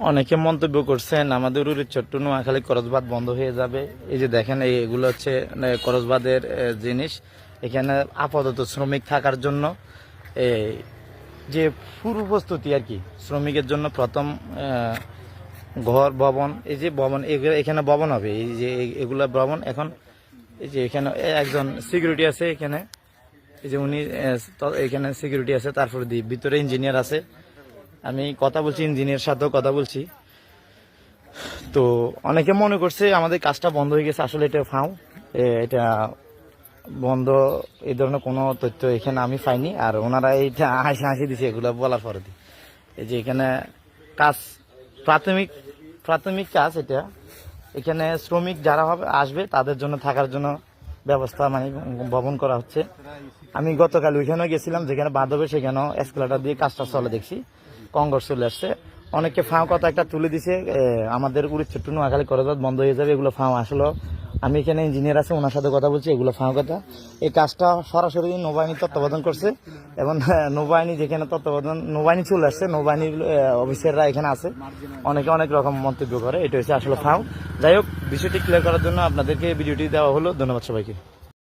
অনেকে মন্তব্য করছেন আমাদের ছোট্ট নোয়াখালী করজবাদ বন্ধ হয়ে যাবে। এই যে দেখেন এগুলো হচ্ছে করজবাদের জিনিস। এখানে আপাতত শ্রমিক থাকার জন্য যে পূর্ব প্রস্তুতি আর কি, শ্রমিকের জন্য প্রথম ঘর ভবন, এই যে ভবন এখানে ভবন হবে, এই যে এগুলা ভবন। এখন এই যে এখানে একজন সিকিউরিটি আছে, এখানে এই যে উনি এখানে সিকিউরিটি আছে, তারপরে ভিতরে ইঞ্জিনিয়ার আছে। আমি কথা বলছি, ইঞ্জিনিয়ার সাথেও কথা বলছি। তো অনেকে মনে করছে আমাদের কাজটা বন্ধ হয়ে গেছে, আসলে এটা ফাও, এটা বন্ধ এই ধরনের কোনো তথ্য এখানে আমি পাইনি। আর ওনারা এইটা হাসি দিছে এগুলো বলার পরে। এই যে এখানে কাজ প্রাথমিক কাজ এটা। এখানে শ্রমিক যারা হবে আসবে তাদের জন্য থাকার জন্য ব্যবস্থা মানে ভবন করা হচ্ছে। আমি গতকাল ওইখানেও গেছিলাম, যেখানে বাঁধ হবে সেখানেও এসকেলেটর দিয়ে কাজটা চলে দেখছি, কংগ্রেস চলে আসছে। অনেকে ফাঁও কথা একটা তুলে দিছে আমাদের ছোট্ট নোয়াখালী করজবাদ বন্ধ হয়ে যাবে, এগুলো ফাঁও। আসলে আমি এখানে ইঞ্জিনিয়ার আছে, ওনার সাথে কথা বলছি, এগুলো ফাঁও কথা। এই কাজটা সরাসরি নৌবাহিনী তত্ত্বাবধান করছে এবং নৌবাহিনী যেখানে তত্ত্বাবধান, নৌবাহিনী চলে আসছে, নৌবাহিনীর অফিসাররা এখানে আছে। অনেকে অনেক রকম মন্তব্য করে, এটা হচ্ছে আসলে ফাঁও। যাই হোক, বিষয়টি ক্লিয়ার করার জন্য আপনাদেরকে ভিডিওটি দেওয়া হলো। ধন্যবাদ সবাইকে।